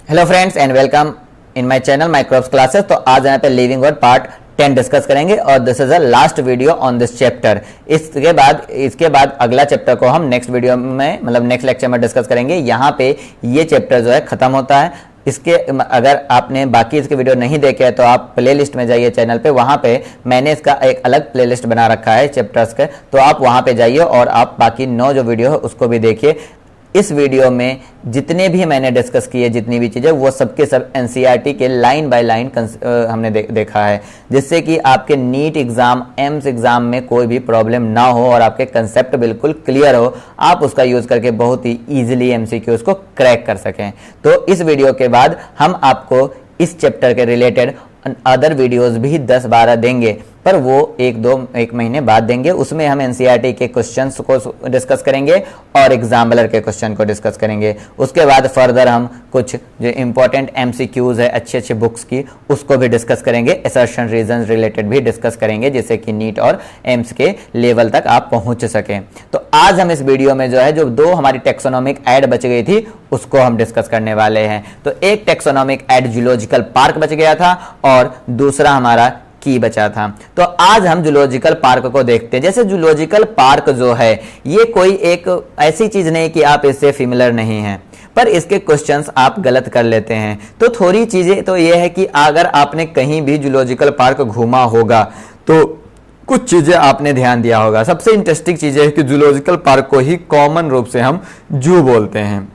Hello friends and welcome in my channel microbes classes. तो आज यहाँ पे लिविंग वर्ड पार्ट 10 डिस्कस करेंगे और this is a last video on this chapter. इसके बाद अगला चैप्टर को हम नेक्स्ट वीडियो में मतलब नेक्स्ट लेक्चर में डिस्कस करेंगे। यहाँ पे ये चैप्टर जो है खत्म होता है। इसके अगर आपने बाकी इसके वीडियो नहीं देखे हैं तो आप प्लेलिस्ट में जाइए चैनल पे, वहाँ पे मैंने इसका एक अलग प्लेलिस्ट बना रखा है चैप्टर्स के, तो आप वहाँ पे जाइए और आप बाकी 9 जो वीडियो है उसको भी देखिए। इस वीडियो में जितने भी मैंने डिस्कस किए जितनी भी चीज़ें वो सबके सब एनसीईआरटी के लाइन बाय लाइन हमने देखा है, जिससे कि आपके नीट एग्जाम एम्स एग्जाम में कोई भी प्रॉब्लम ना हो और आपके कंसेप्ट बिल्कुल क्लियर हो, आप उसका यूज करके बहुत ही इजीली एमसीक्यूज को क्रैक कर सकें। तो इस वीडियो के बाद हम आपको इस चैप्टर के रिलेटेड अदर वीडियोस भी 10-12 देंगे, पर वो एक महीने बाद देंगे। उसमें हम एनसीईआरटी के क्वेश्चंस को डिस्कस करेंगे और एग्जाम्पलर के क्वेश्चन को डिस्कस करेंगे। उसके बाद फर्दर हम कुछ जो इंपॉर्टेंट एमसीक्यूज है अच्छे अच्छे बुक्स की उसको भी डिस्कस करेंगे, असर्शन रीजन रिलेटेड भी डिस्कस करेंगे, जिससे कि नीट और एम्स के लेवल तक आप पहुंच सकें। तो आज हम इस वीडियो में जो है जो 2 हमारी टेक्सोनोमिक ऐड बच गई थी उसको हम डिस्कस करने वाले हैं। तो एक टेक्सोनोमिक ऐड जूलॉजिकल पार्क बच गया था और दूसरा हमारा की बचा था। तो आज हम जूलॉजिकल पार्क को देखते हैं। जैसे जूलॉजिकल पार्क जो है ये कोई एक ऐसी चीज नहीं कि आप इससे फेमिलियर नहीं हैं, पर इसके क्वेश्चंस आप गलत कर लेते हैं। तो थोड़ी चीजें तो ये है कि अगर आपने कहीं भी जूलॉजिकल पार्क घूमा होगा तो कुछ चीजें आपने ध्यान दिया होगा। सबसे इंटरेस्टिंग चीज है कि जूलॉजिकल पार्क को ही कॉमन रूप से हम जू बोलते हैं,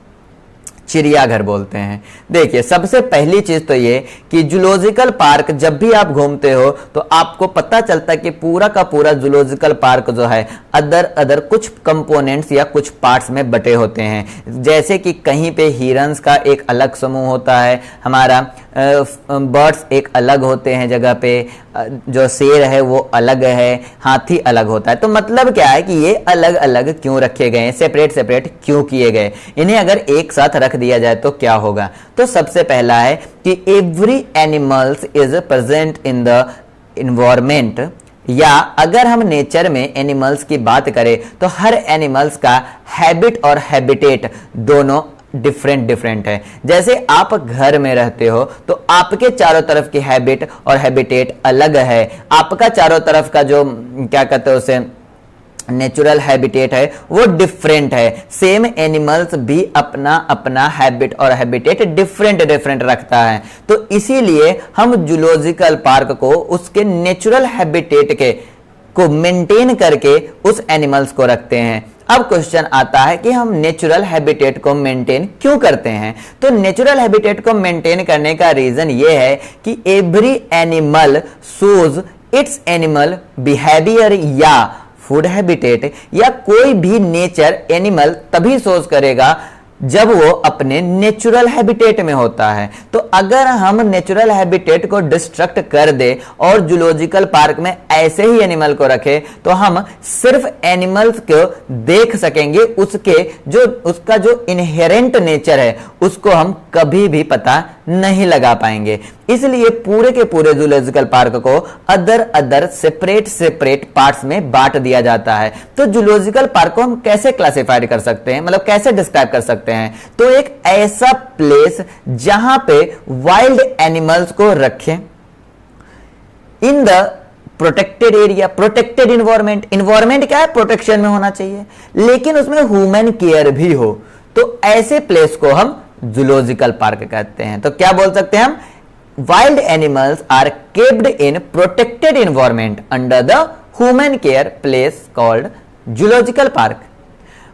चिड़ियाघर बोलते हैं। देखिए सबसे पहली चीज तो ये कि जूलॉजिकल पार्क जब भी आप घूमते हो तो आपको पता चलता है कि पूरा का पूरा जूलॉजिकल पार्क जो है अदर कुछ कंपोनेंट्स या कुछ पार्ट्स में बटे होते हैं। जैसे कि कहीं पे हिरन्स का एक अलग समूह होता है, हमारा बर्ड्स एक अलग होते हैं जगह पे, जो शेर है वो अलग है, हाथी अलग होता है। तो मतलब क्या है कि ये अलग अलग क्यों रखे गए, सेपरेट सेपरेट क्यों किए गए, इन्हें अगर एक साथ रख दिया जाए तो क्या होगा। तो सबसे पहला है कि every animals is present in the environment, या अगर हम नेचर में एनिमल्स की बात करें तो हर एनिमल्स का हैबिट और हैबिटेट दोनों डिफरेंट है। जैसे आप घर में रहते हो तो आपके चारों तरफ की हैबिट और हैबिटेट अलग है, आपका चारों तरफ का जो क्या कहते हैं उसे नेचुरल हैबिटेट है वो डिफरेंट है। सेम एनिमल्स भी अपना अपना हैबिट और हैबिटेट डिफरेंट रखता है। तो इसीलिए हम जूलॉजिकल पार्क को उसके नेचुरल हैबिटेट को मेंटेन करके उस एनिमल्स को रखते हैं। अब क्वेश्चन आता है कि हम नेचुरल हैबिटेट को मेंटेन क्यों करते हैं। तो नेचुरल हैबिटेट को मेंटेन करने का रीजन ये है कि every animal shows it's animal behaviour या फूड हैबिटेट, या कोई भी नेचर एनिमल तभी शोज करेगा जब वो अपने नेचुरल हैबिटेट में होता है। तो अगर हम नेचुरल हैबिटेट को डिस्ट्रक्ट कर दे और जूलॉजिकल पार्क में ऐसे ही एनिमल को रखे तो हम सिर्फ एनिमल्स को देख सकेंगे, उसका जो इनहेरेंट नेचर है उसको हम कभी भी पता नहीं लगा पाएंगे। इसलिए पूरे के पूरे जूलॉजिकल पार्क को अदर सेपरेट पार्ट्स में बांट दिया जाता है। तो जूलॉजिकल पार्क को हम कैसे क्लासिफाइड कर सकते हैं, मतलब कैसे डिस्क्राइब कर सकते हैं। तो एक ऐसा प्लेस जहां पे वाइल्ड एनिमल्स को रखें in the protected area, protected environment क्या है, प्रोटेक्शन में होना चाहिए, लेकिन उसमें ह्यूमन केयर भी हो। तो ऐसे प्लेस को हम जूलॉजिकल पार्क कहते हैं। तो क्या बोल सकते हैं हम, wild animals are kept in protected environment under the human care place called zoological park.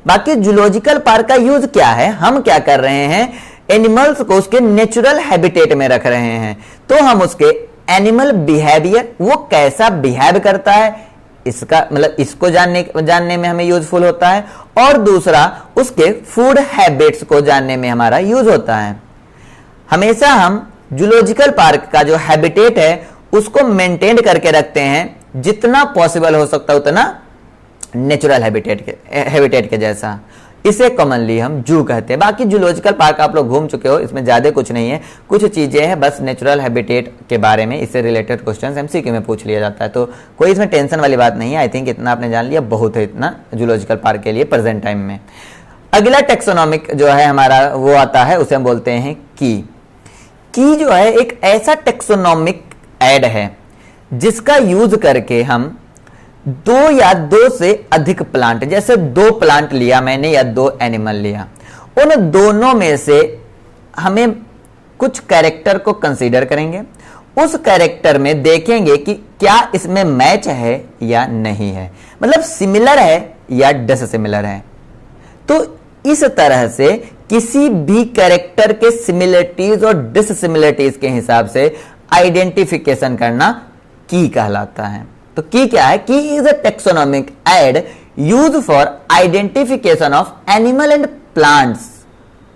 बाकी जूलॉजिकल पार्क का यूज क्या है, हम क्या कर रहे हैं, एनिमल्स को उसके नेचुरल हैबिटेट में रख रहे हैं। तो हम उसके एनिमल बिहेवियर, वो कैसा बिहेव करता है, इसका मतलब इसको जानने में हमें यूजफुल होता है, और दूसरा उसके फूड हैबिट्स को जानने में हमारा यूज होता है। हमेशा हम जूलॉजिकल पार्क का जो हैबिटेट है उसको मेंटेन करके रखते हैं, जितना पॉसिबल हो सकता है उतना नेचुरल हैबिटेट के जैसा। इसे कॉमनली हम जू कहते हैं। बाकी जूलॉजिकल पार्क आप लोग घूम चुके हो, इसमें ज्यादा कुछ नहीं है, कुछ चीजें हैं बस नेचुरल हैबिटेट के बारे में, इससे रिलेटेड क्वेश्चंस एमसीक्यू में पूछ लिया जाता है। तो कोई इसमें टेंशन वाली बात नहीं है। आई थिंक इतना आपने जान लिया, बहुत है इतना जूलॉजिकल पार्क के लिए प्रेजेंट टाइम में। अगला टेक्सोनोमिक जो है हमारा वो आता है, उसे हम बोलते हैं की। की जो है एक ऐसा टेक्सोनॉमिक ऐड है जिसका यूज करके हम दो या दो से अधिक प्लांट, जैसे दो प्लांट लिया मैंने या दो एनिमल लिया, उन दोनों में से हमें कुछ कैरेक्टर को कंसीडर करेंगे, उस कैरेक्टर में देखेंगे कि क्या इसमें मैच है या नहीं है, मतलब सिमिलर है या डिससिमिलर है। तो इस तरह से किसी भी कैरेक्टर के सिमिलरिटीज और डिससिमिलरिटीज के हिसाब से आइडेंटिफिकेशन करना की कहलाता है। तो की क्या है? की is a taxonomic add used for identification of animal and plants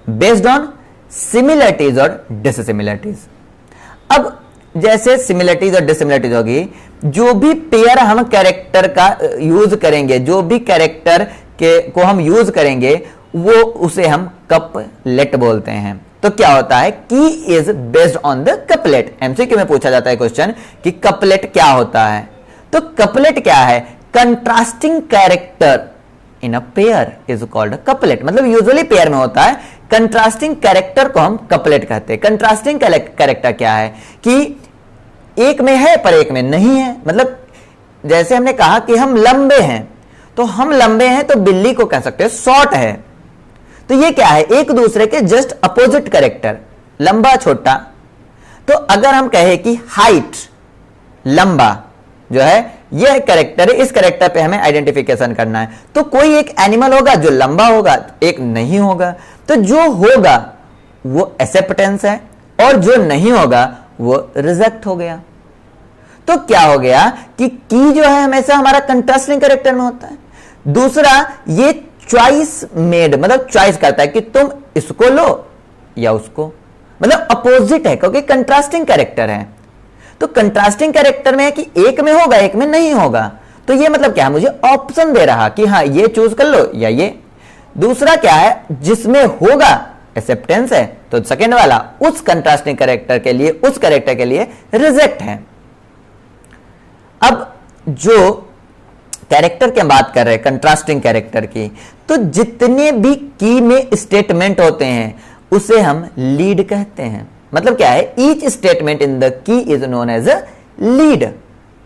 based on similarities और डिससिमिलरिटीज। अब जैसे सिमिलरिटीज और डिससिमिलरिटीज होगी, जो भी पेयर हम कैरेक्टर का यूज करेंगे, जो भी कैरेक्टर के को हम यूज करेंगे, वो उसे हम कपलेट बोलते हैं। तो क्या होता है? की is based on the couplet. MCQ में पूछा जाता है क्वेश्चन कि कपलेट क्या होता है। तो कपलेट क्या है? Contrasting character in a pair is called couplet. मतलब यूजुअली पेयर में होता है, कंट्रास्टिंग कैरेक्टर को हम कपलेट कहते हैं। कंट्रास्टिंग कैरेक्टर क्या है कि एक में है पर एक में नहीं है। मतलब जैसे हमने कहा कि हम लंबे हैं, तो हम लंबे हैं तो बिल्ली को कह सकते हैं शॉर्ट है। तो ये क्या है? एक दूसरे के जस्ट अपोजिट कैरेक्टर, लंबा छोटा। तो अगर हम कहें कि हाइट, लंबा जो है यह कैरेक्टर है, इस कैरेक्टर पे हमें आइडेंटिफिकेशन करना है, तो कोई एक एनिमल होगा जो लंबा होगा, एक नहीं होगा। तो जो होगा वो एक्सेप्टेंस है और जो नहीं होगा वो रिजेक्ट हो गया। तो क्या हो गया कि की जो है हमेशा हमारा कंट्रास्टिंग कैरेक्टर में होता है। दूसरा, ये चॉइस मेड, मतलब चॉइस करता है कि तुम इसको लो या उसको, मतलब अपोजिट है क्योंकि कंट्रास्टिंग कैरेक्टर है। तो कंट्रास्टिंग कैरेक्टर में है कि एक में होगा एक में नहीं होगा। तो ये मतलब क्या है? मुझे ऑप्शन दे रहा कि हाँ ये चूज कर लो या ये। दूसरा क्या है? जिसमें होगा एक्सेप्टेंस है, तो सेकेंड वाला उस कंट्रास्टिंग कैरेक्टर के लिए, उस कैरेक्टर के लिए रिजेक्ट है। अब जो कैरेक्टर की बात कर रहे हैं कंट्रास्टिंग कैरेक्टर की, तो जितने भी की में स्टेटमेंट होते हैं उसे हम लीड कहते हैं। मतलब क्या है? Each statement in the key is known as a lead.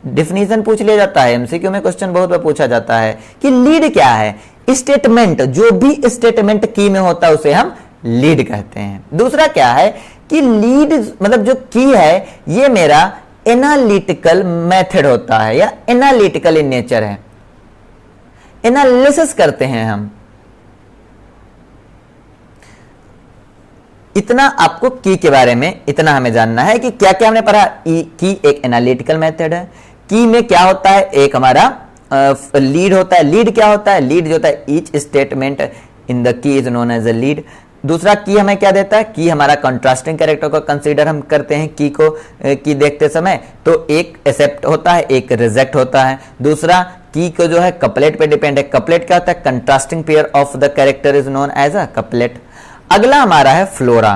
Definition पूछ लिया जाता है, एमसीक्यू में क्वेश्चन बहुत बार पूछा जाता है कि लीड क्या है? स्टेटमेंट, जो भी स्टेटमेंट की में होता है उसे हम लीड कहते हैं। दूसरा क्या है कि लीड मतलब जो की है ये मेरा एनालिटिकल मेथड होता है या एनालिटिकल इन नेचर है। एनालिसिस करते हैं हम। इतना आपको की के बारे में इतना हमें जानना है कि क्या क्या हमने पढ़ा। की एक एनालिटिकल मेथड है। की में क्या होता है? एक हमारा लीड होता है। लीड क्या होता है? लीड जो होता है each statement in the key is known as a lead. दूसरा की हमें क्या देता है? की हमारा कंट्रास्टिंग कैरेक्टर को कंसीडर हम करते हैं की को की देखते समय, तो एक एक्सेप्ट होता है एक रिजेक्ट होता है। दूसरा की को जो है कपलेट पे डिपेंड है। कपलेट क्या होता है? Contrasting pair of the character is known as a couplet. अगला हमारा है फ्लोरा।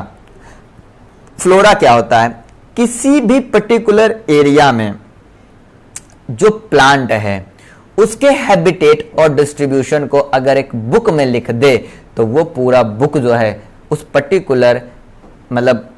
फ्लोरा क्या होता है? किसी भी पर्टिकुलर एरिया में जो प्लांट है उसके हैबिटेट और डिस्ट्रीब्यूशन को अगर एक बुक में लिख दे तो वो पूरा बुक जो है उस पर्टिकुलर मतलब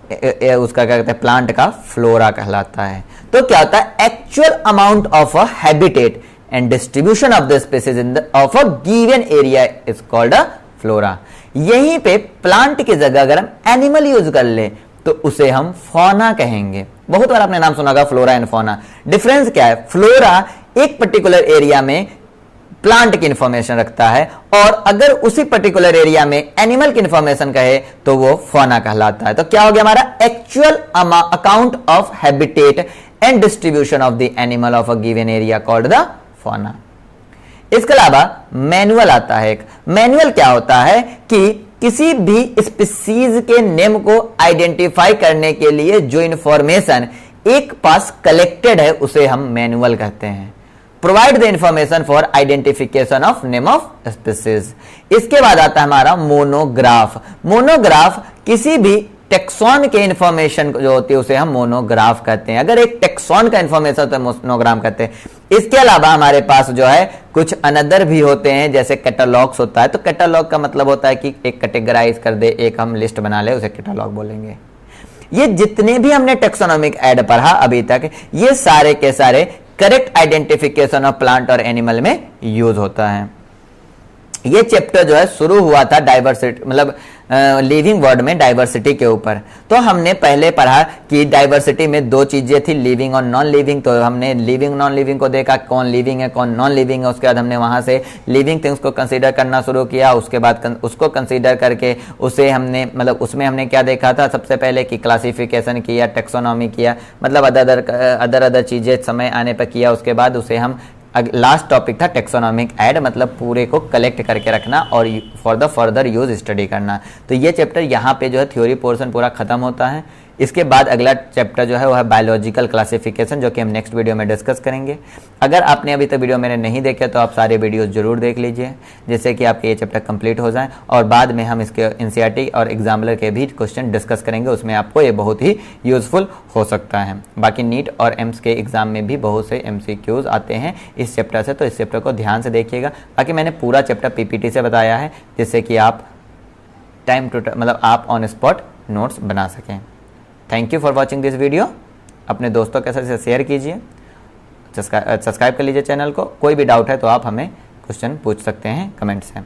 उसका क्या कहते हैं प्लांट का फ्लोरा कहलाता है। तो क्या होता है? Actual amount of a habitat and distribution of the species in the of a given area is called a flora. यहीं पे प्लांट की जगह अगर हम एनिमल यूज कर ले तो उसे हम फौना कहेंगे। बहुत बार आपने नाम सुना होगा फ्लोरा एंड फौना। डिफरेंस क्या है? फ्लोरा एक पर्टिकुलर एरिया में प्लांट की इंफॉर्मेशन रखता है और अगर उसी पर्टिकुलर एरिया में एनिमल की इंफॉर्मेशन कहे तो वो फौना कहलाता है। तो क्या हो गया हमारा? Actual account of habitat and distribution of the animal of a given area called the fauna. इसके अलावा मैनुअल आता है। एक मैनुअल क्या होता है कि किसी भी स्पीसीज के नेम को आइडेंटिफाई करने के लिए जो इंफॉर्मेशन एक पास कलेक्टेड है उसे हम मैनुअल कहते हैं। Provide the information for identification of name of species. इसके बाद आता है हमारा मोनोग्राफ। मोनोग्राफ किसी भी टेक्सॉन के इंफॉर्मेशन जो होती है उसे हम मोनोग्राफ कहते हैं। अगर एक टेक्सॉन का इंफॉर्मेशन तो मोनोग्राम कहते हैं। इसके अलावा हमारे पास जो है कुछ अनदर भी होते हैं, जैसे कैटलॉग्स होता है। तो कैटलॉग का मतलब होता है कि एक कैटेगराइज कर दे, एक हम लिस्ट बना ले, उसे कैटलॉग बोलेंगे। ये जितने भी हमने टेक्सोनॉमिक ऐड पढ़ा अभी तक, ये सारे के सारे करेक्ट आइडेंटिफिकेशन ऑफ प्लांट और एनिमल में यूज होता है। ये चैप्टर जो है शुरू हुआ था डाइवर्सिटी, मतलब लिविंग वर्ड में डाइवर्सिटी के ऊपर। तो हमने पहले पढ़ा कि डाइवर्सिटी में दो चीजें थी, लिविंग और नॉन लिविंग। तो हमने लिविंग नॉन लिविंग को देखा, कौन लिविंग है कौन नॉन लिविंग है। उसके बाद हमने वहां से लिविंग थिंग्स को कंसीडर करना शुरू किया। उसके बाद उसको कंसीडर करके उसे हमने, मतलब उसमें हमने क्या देखा था, सबसे पहले कि क्लासिफिकेशन किया, टेक्सोनॉमी किया, मतलब अदर चीजें समय आने पर किया। उसके बाद उसे हम लास्ट टॉपिक था टेक्सोनॉमिक ऐड, मतलब पूरे को कलेक्ट करके रखना और for the further use study करना। तो ये चैप्टर यहाँ पे जो है थ्योरी पोर्शन पूरा खत्म होता है। इसके बाद अगला चैप्टर जो है वो है बायोलॉजिकल क्लासिफिकेशन, जो कि हम नेक्स्ट वीडियो में डिस्कस करेंगे। अगर आपने अभी तक वीडियो मेरे नहीं देखे तो आप सारे वीडियोस जरूर देख लीजिए, जिससे कि आपके ये चैप्टर कंप्लीट हो जाए। और बाद में हम इसके एनसीईआरटी और एग्जाम्पलर के भी क्वेश्चन डिस्कस करेंगे, उसमें आपको ये बहुत ही यूजफुल हो सकता है। बाकी नीट और एम्स के एग्जाम में भी बहुत से MCQs आते हैं इस चैप्टर से, तो इस चैप्टर को ध्यान से देखिएगा। बाकी मैंने पूरा चैप्टर PPT से बताया है, जिससे कि आप टाइम टू मतलब आप ऑन स्पॉट नोट्स बना सकें। Thank you for watching this video. अपने दोस्तों के साथ शेयर कीजिए, सब्सक्राइब कर लीजिए चैनल को। कोई भी डाउट है तो आप हमें क्वेश्चन पूछ सकते हैं कमेंट्स में।